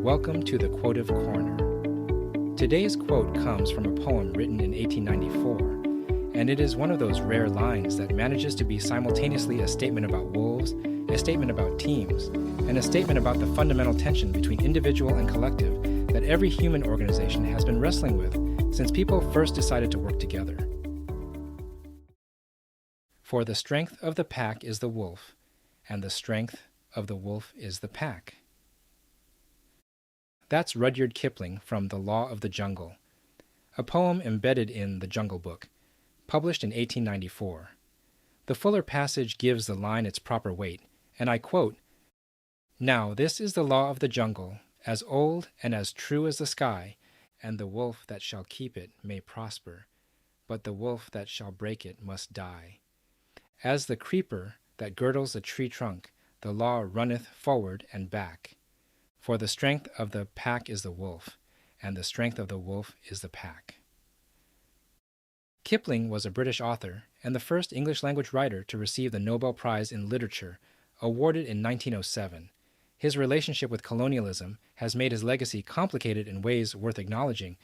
Welcome to the Quotive Corner. Today's quote comes from a poem written in 1894, and it is one of those rare lines that manages to be simultaneously a statement about wolves, a statement about teams, and a statement about the fundamental tension between individual and collective that every human organization has been wrestling with since people first decided to work together. For the strength of the pack is the wolf, and the strength of the wolf is the pack. That's Rudyard Kipling from The Law of the Jungle, a poem embedded in The Jungle Book, published in 1894. The fuller passage gives the line its proper weight, and I quote, "Now this is the law of the jungle, as old and as true as the sky, and the wolf that shall keep it may prosper, but the wolf that shall break it must die. As the creeper that girdles a tree trunk, the law runneth forward and back. For the strength of the pack is the wolf, and the strength of the wolf is the pack." Kipling was a British author and the first English-language writer to receive the Nobel Prize in Literature, awarded in 1907. His relationship with colonialism has made his legacy complicated in ways worth acknowledging,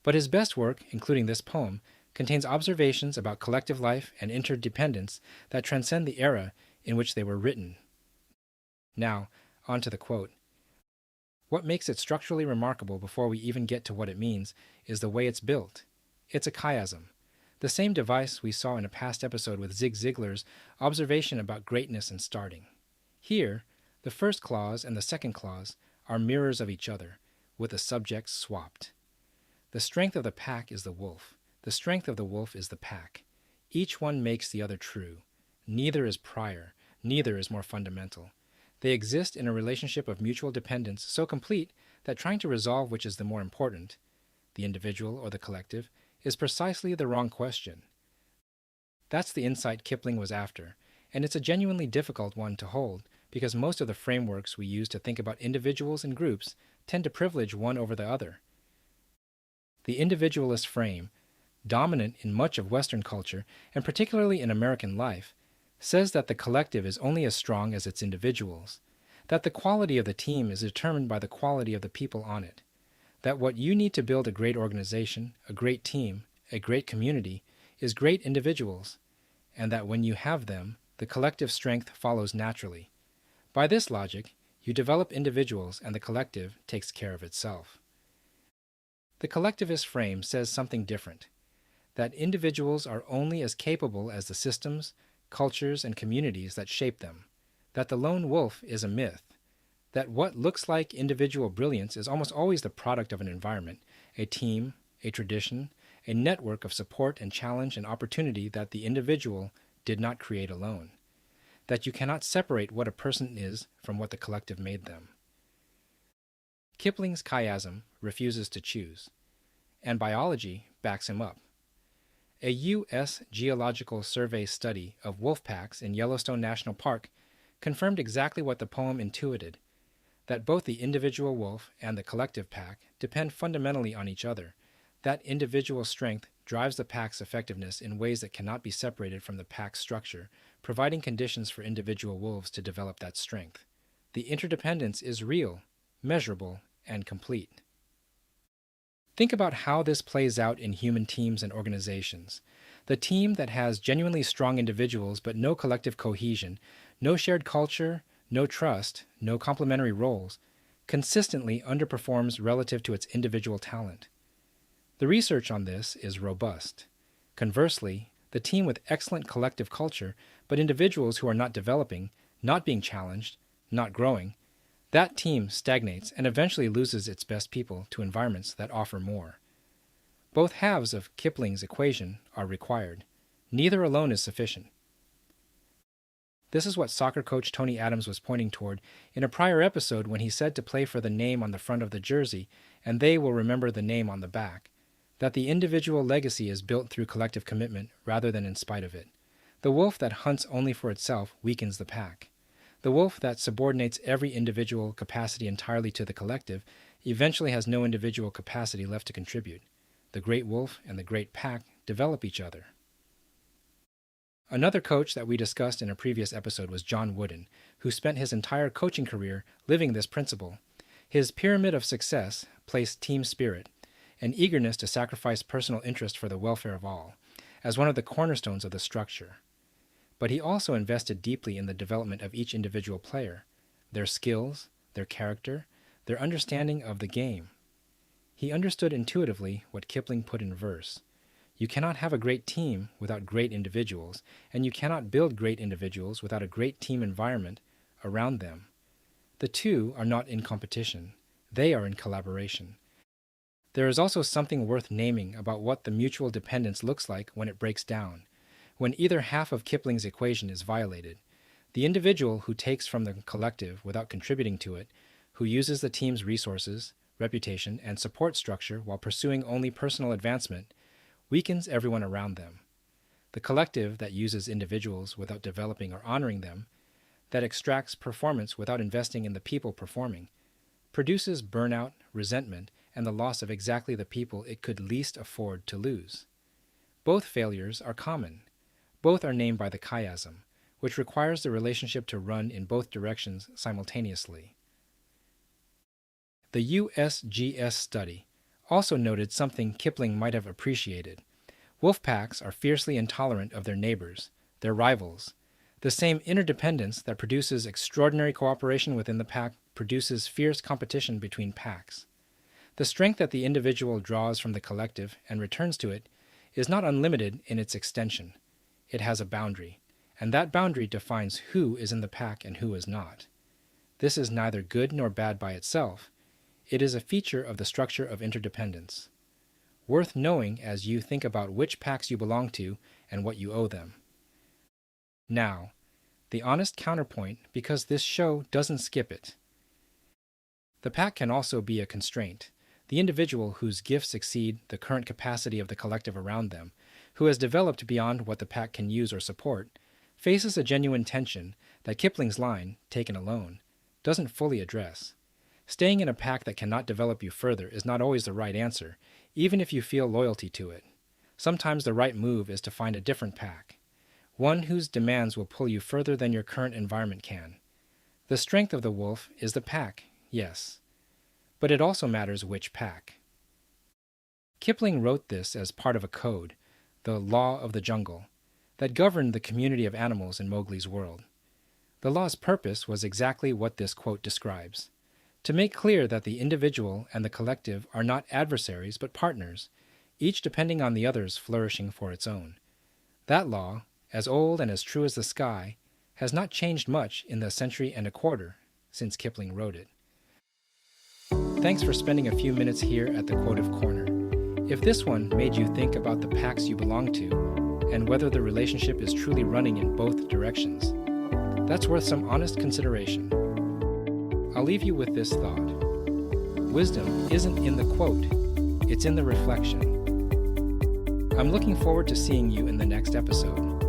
but his best work, including this poem, contains observations about collective life and interdependence that transcend the era in which they were written. Now, on to the quote. What makes it structurally remarkable before we even get to what it means is the way it's built. It's a chiasm, the same device we saw in a past episode with Zig Ziglar's observation about greatness and starting. Here, the first clause and the second clause are mirrors of each other, with the subjects swapped. The strength of the pack is the wolf. The strength of the wolf is the pack. Each one makes the other true. Neither is prior. Neither is more fundamental. They exist in a relationship of mutual dependence so complete that trying to resolve which is the more important, the individual or the collective, is precisely the wrong question. That's the insight Kipling was after, and it's a genuinely difficult one to hold because most of the frameworks we use to think about individuals and groups tend to privilege one over the other. The individualist frame, dominant in much of Western culture, and particularly in American life, says that the collective is only as strong as its individuals, that the quality of the team is determined by the quality of the people on it, that what you need to build a great organization, a great team, a great community, is great individuals, and that when you have them, the collective strength follows naturally. By this logic, you develop individuals and the collective takes care of itself. The collectivist frame says something different, that individuals are only as capable as the systems, cultures, and communities that shape them, that the lone wolf is a myth, that what looks like individual brilliance is almost always the product of an environment, a team, a tradition, a network of support and challenge and opportunity that the individual did not create alone, that you cannot separate what a person is from what the collective made them. Kipling's chiasm refuses to choose, and biology backs him up. A U.S. Geological Survey study of wolf packs in Yellowstone National Park confirmed exactly what the poem intuited, that both the individual wolf and the collective pack depend fundamentally on each other, that individual strength drives the pack's effectiveness in ways that cannot be separated from the pack's structure, providing conditions for individual wolves to develop that strength. The interdependence is real, measurable, and complete. Think about how this plays out in human teams and organizations. The team that has genuinely strong individuals but no collective cohesion, no shared culture, no trust, no complementary roles, consistently underperforms relative to its individual talent. The research on this is robust. Conversely, the team with excellent collective culture but individuals who are not developing, not being challenged, not growing, that team stagnates and eventually loses its best people to environments that offer more. Both halves of Kipling's equation are required. Neither alone is sufficient. This is what soccer coach Tony Adams was pointing toward in a prior episode when he said to play for the name on the front of the jersey, and they will remember the name on the back, that the individual legacy is built through collective commitment rather than in spite of it. The wolf that hunts only for itself weakens the pack. The wolf that subordinates every individual capacity entirely to the collective eventually has no individual capacity left to contribute. The great wolf and the great pack develop each other. Another coach that we discussed in a previous episode was John Wooden, who spent his entire coaching career living this principle. His pyramid of success placed team spirit, an eagerness to sacrifice personal interest for the welfare of all, as one of the cornerstones of the structure. But he also invested deeply in the development of each individual player, their skills, their character, their understanding of the game. He understood intuitively what Kipling put in verse. You cannot have a great team without great individuals, and you cannot build great individuals without a great team environment around them. The two are not in competition. They are in collaboration. There is also something worth naming about what the mutual dependence looks like when it breaks down, when either half of Kipling's equation is violated. The individual who takes from the collective without contributing to it, who uses the team's resources, reputation, and support structure while pursuing only personal advancement, weakens everyone around them. The collective that uses individuals without developing or honoring them, that extracts performance without investing in the people performing, produces burnout, resentment, and the loss of exactly the people it could least afford to lose. Both failures are common. Both are named by the chiasm, which requires the relationship to run in both directions simultaneously. The USGS study also noted something Kipling might have appreciated. Wolf packs are fiercely intolerant of their neighbors, their rivals. The same interdependence that produces extraordinary cooperation within the pack produces fierce competition between packs. The strength that the individual draws from the collective and returns to it is not unlimited in its extension. It has a boundary, and that boundary defines who is in the pack and who is not. This is neither good nor bad by itself. It is a feature of the structure of interdependence, worth knowing as you think about which packs you belong to and what you owe them. Now, the honest counterpoint, because this show doesn't skip it. The pack can also be a constraint, the individual whose gifts exceed the current capacity of the collective around them, who has developed beyond what the pack can use or support, faces a genuine tension that Kipling's line, taken alone, doesn't fully address. Staying in a pack that cannot develop you further is not always the right answer, even if you feel loyalty to it. Sometimes the right move is to find a different pack, one whose demands will pull you further than your current environment can. The strength of the wolf is the pack, yes, but it also matters which pack. Kipling wrote this as part of a code, the law of the jungle, that governed the community of animals in Mowgli's world. The law's purpose was exactly what this quote describes: to make clear that the individual and the collective are not adversaries but partners, each depending on the others flourishing for its own. That law, as old and as true as the sky, has not changed much in the century and a quarter since Kipling wrote it. Thanks for spending a few minutes here at the Quotive Corner. If this one made you think about the packs you belong to and whether the relationship is truly running in both directions, that's worth some honest consideration. I'll leave you with this thought. Wisdom isn't in the quote, it's in the reflection. I'm looking forward to seeing you in the next episode.